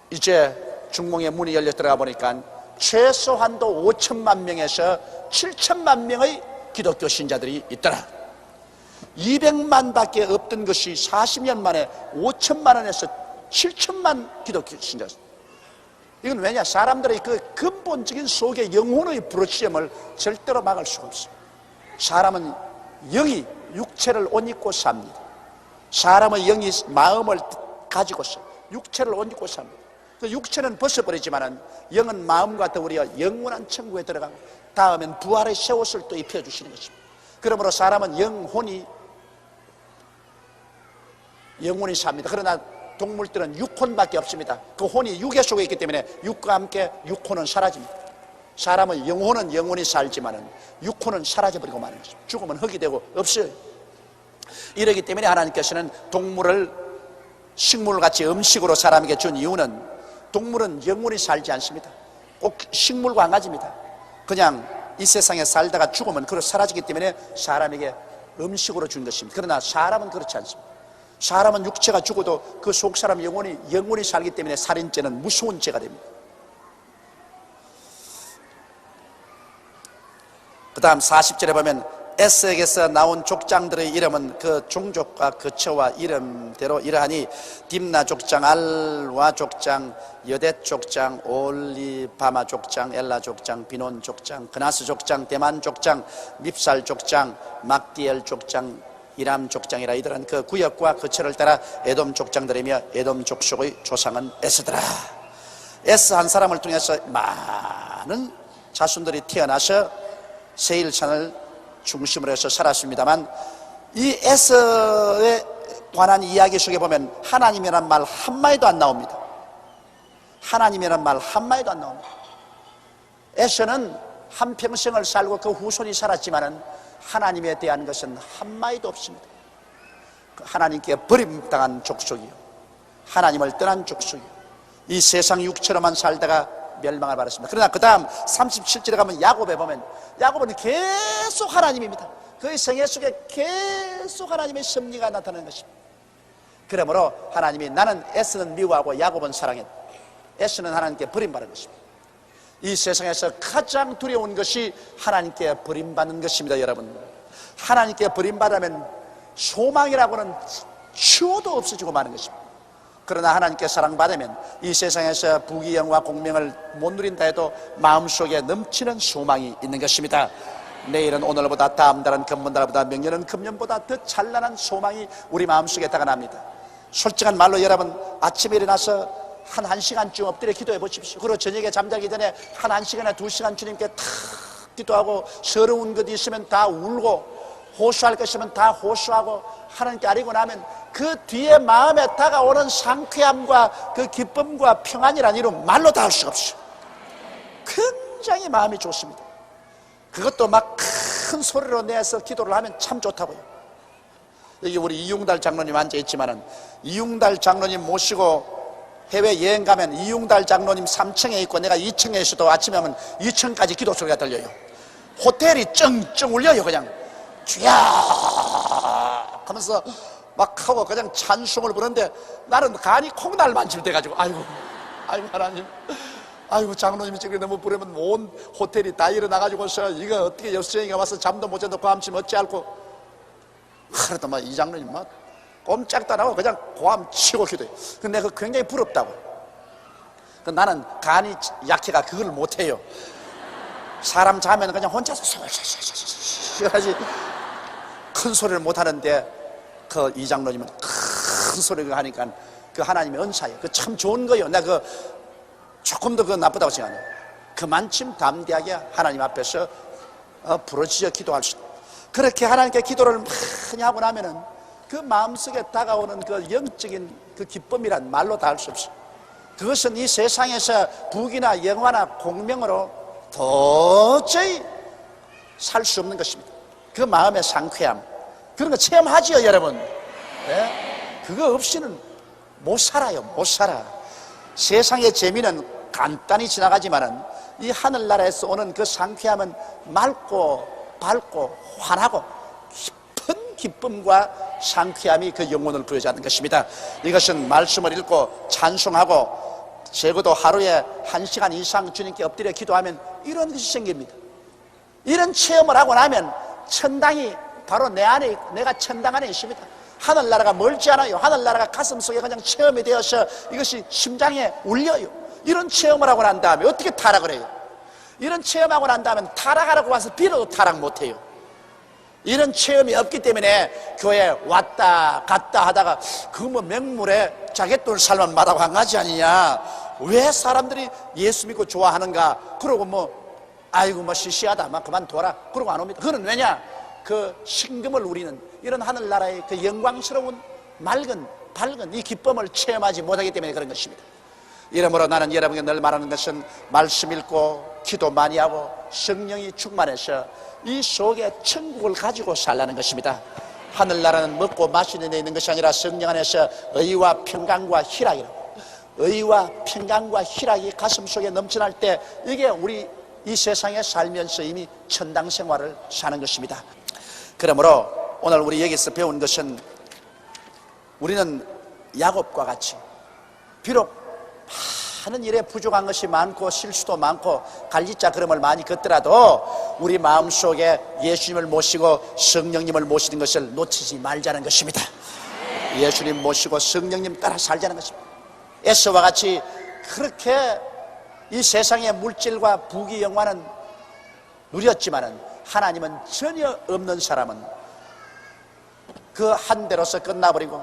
이제 중공의 문이 열려 들어가 보니까 최소한도 5천만 명에서 7천만 명의 기독교 신자들이 있더라. 200만 밖에 없던 것이 40년 만에 5천만 원에서 7천만 기독교 신자. 이건 왜냐? 사람들의 그 근본적인 속의 영혼의 부르짖음을 절대로 막을 수가 없어요. 사람은 영이 육체를 옷 입고 삽니다. 사람의 영이 마음을 가지고서 육체를 옷 입고 삽니다. 그 육체는 벗어버리지만은 영은 마음과 더불어 영원한 천국에 들어가고 다음엔 부활의 새 옷을 또 입혀주시는 것입니다. 그러므로 사람은 영혼이 삽니다. 그러나 동물들은 육혼밖에 없습니다. 그 혼이 육의 속에 있기 때문에 육과 함께 육혼은 사라집니다. 사람의 영혼은 영원히 살지만은 육혼은 사라져버리고 마는 것입니다. 죽으면 흙이 되고 없어요. 이러기 때문에 하나님께서는 동물을 식물같이 음식으로 사람에게 준 이유는 동물은 영원히 살지 않습니다. 꼭 식물과 한 가지입니다. 그냥 이 세상에 살다가 죽으면 그로 사라지기 때문에 사람에게 음식으로 준 것입니다. 그러나 사람은 그렇지 않습니다. 사람은 육체가 죽어도 그 속 사람 영원히 살기 때문에 살인죄는 무서운 죄가 됩니다. 그 다음 40절에 보면 에스에게서 나온 족장들의 이름은 그 종족과 거처와 이름대로 이러하니 딥나 족장, 알와 족장, 여댓 족장, 올리바마 족장, 엘라 족장, 비논 족장, 그나스 족장, 대만 족장, 밉살 족장, 막디엘 족장, 이람 족장이라. 이들은 그 구역과 거처를 따라 에돔 족장들이며 에돔 족속의 조상은 에스더라. 에스 한 사람을 통해서 많은 자손들이 태어나서 세일산을 중심으로 해서 살았습니다만 이 에스에 관한 이야기 속에 보면 하나님이란 말 한마디도 안 나옵니다. 하나님이란 말 한마디도 안 나옵니다. 에스는 한평생을 살고 그 후손이 살았지만은 하나님에 대한 것은 한마디도 없습니다. 하나님께 버림당한 족속이요, 하나님을 떠난 족속이요, 이 세상 육체로만 살다가 멸망을 받았습니다. 그러나 그 다음 37절에 가면 야곱에 보면 야곱은 계속 하나님입니다. 그의 생애 속에 계속 하나님의 섭리가 나타나는 것입니다. 그러므로 하나님이 나는 에스는 미워하고 야곱은 사랑했다. 에스는 하나님께 버림받은 것입니다. 이 세상에서 가장 두려운 것이 하나님께 버림받는 것입니다. 여러분, 하나님께 버림받으면 소망이라고는 추워도 없어지고 마는 것입니다. 그러나 하나님께 사랑받으면 이 세상에서 부귀영화 공명을 못 누린다 해도 마음속에 넘치는 소망이 있는 것입니다. 내일은 오늘보다, 다음 달은 금번달보다, 명년은 금년보다 더 찬란한 소망이 우리 마음속에 다가납니다. 솔직한 말로 여러분, 아침에 일어나서 한 1시간쯤 엎드려 기도해 보십시오. 그리고 저녁에 잠자기 전에 한 1시간이나 2시간 주님께 탁 기도하고, 서러운 것 있으면 다 울고, 호소할 것 있으면 다 호소하고 하나님께 아뢰고 나면 그 뒤에 마음에 다가오는 상쾌함과 그 기쁨과 평안이란 이름 말로 다 할 수가 없어요. 굉장히 마음이 좋습니다. 그것도 막 큰 소리로 내서 기도를 하면 참 좋다고요. 여기 우리 이용달 장로님 앉아있지만은, 이용달 장로님 모시고 해외여행 가면 이용달 장로님 3층에 있고 내가 2층에 있어도 아침에 하면 2층까지 기도 소리가 들려요. 호텔이 쩡쩡 울려요. 그냥 주야 하면서 막 하고 그냥 찬송을 부르는데 나는 간이 콩날만칠 돼가지고 아이고 하나님, 아이고 장로님이 지금 너무 부르면 온 호텔이 다 일어나가지고서 이거 어떻게 여수정이가 와서 잠도 못 자도 그 암침 어찌할꼬 하루도 막 이 장로님 막 꼼짝도 안 하고 그냥 고함 치고 기도해. 근데 그거 굉장히 부럽다고. 나는 간이 약해가 그걸 못해요. 사람 자면 그냥 혼자서 하지 큰 소리를 못하는데 그 이 장로님은 큰 소리를 하니까 그 하나님의 은사예요. 그 참 좋은 거예요. 내가 그 조금도 그 나쁘다고 생각해요. 그만큼 담대하게 하나님 앞에서 부르짖어 기도할 수 있다. 그렇게 하나님께 기도를 많이 하고 나면은 그 마음속에 다가오는 그 영적인 그 기쁨이란 말로 다 할 수 없어요. 그것은 이 세상에서 부귀나 영화나 공명으로 도저히 살 수 없는 것입니다. 그 마음의 상쾌함, 그런 거 체험하지요 여러분. 네? 그거 없이는 못 살아요. 못 살아. 세상의 재미는 간단히 지나가지만은 이 하늘나라에서 오는 그 상쾌함은 맑고 밝고 환하고 깊은 기쁨과 상쾌함이 그 영혼을 부여잡는 것입니다. 이것은 말씀을 읽고 찬송하고 적어도 하루에 1시간 이상 주님께 엎드려 기도하면 이런 것이 생깁니다. 이런 체험을 하고 나면 천당이 바로 내 안에 있고 내가 천당 안에 있습니다. 하늘나라가 멀지 않아요. 하늘나라가 가슴속에 그냥 체험이 되어서 이것이 심장에 울려요. 이런 체험을 하고 난 다음에 어떻게 타락을 해요? 이런 체험하고 난 다음에 타락하라고 와서 빌어도 타락 못해요. 이런 체험이 없기 때문에 교회에 왔다 갔다 하다가 그 뭐 맹물에 자갯돈 살만 마다고 한 가지 아니냐. 왜 사람들이 예수 믿고 좋아하는가. 그러고 아이고 시시하다 막 그만둬라 그러고 안 옵니다. 그건 왜냐? 그 신금을 우리는 이런 하늘나라의 그 영광스러운 맑은 밝은 이 기쁨을 체험하지 못하기 때문에 그런 것입니다. 이러므로 나는 여러분에게 늘 말하는 것은 말씀 읽고 기도 많이 하고 성령이 충만해서 이 속에 천국을 가지고 살라는 것입니다. 하늘나라는 먹고 마시는 데 있는 것이 아니라 성령 안에서 의와 평강과 희락이라고. 의와 평강과 희락이 가슴속에 넘쳐날 때 이게 우리 이 세상에 살면서 이미 천당 생활을 사는 것입니다. 그러므로 오늘 우리 여기서 배운 것은 우리는 야곱과 같이 비록 많은 일에 부족한 것이 많고 실수도 많고 갈짓자 걸음을 많이 걷더라도 우리 마음속에 예수님을 모시고 성령님을 모시는 것을 놓치지 말자는 것입니다. 예수님 모시고 성령님 따라 살자는 것입니다. 에서와 같이 그렇게 이 세상의 물질과 부귀 영화는 누렸지만은 하나님은 전혀 없는 사람은 그 한 대로서 끝나버리고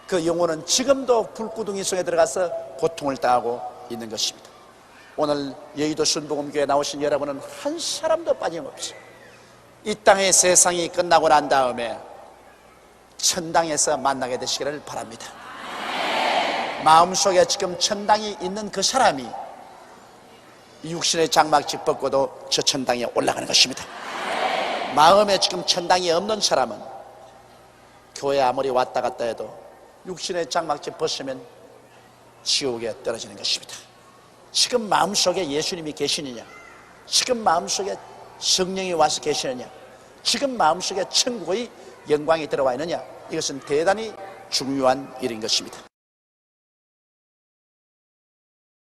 그 영혼은 지금도 불구덩이 속에 들어가서 고통을 당하고 있는 것입니다. 오늘 여의도 순복음교회 나오신 여러분은 한 사람도 빠짐없이 이 땅의 세상이 끝나고 난 다음에 천당에서 만나게 되시기를 바랍니다. 마음속에 지금 천당이 있는 그 사람이 육신의 장막집 벗고도 저 천당에 올라가는 것입니다. 마음에 지금 천당이 없는 사람은 교회 아무리 왔다 갔다 해도 육신의 장막집 벗으면 지옥에 떨어지는 것입니다. 지금 마음속에 예수님이 계시느냐, 지금 마음속에 성령이 와서 계시느냐, 지금 마음속에 천국의 영광이 들어와 있느냐, 이것은 대단히 중요한 일인 것입니다.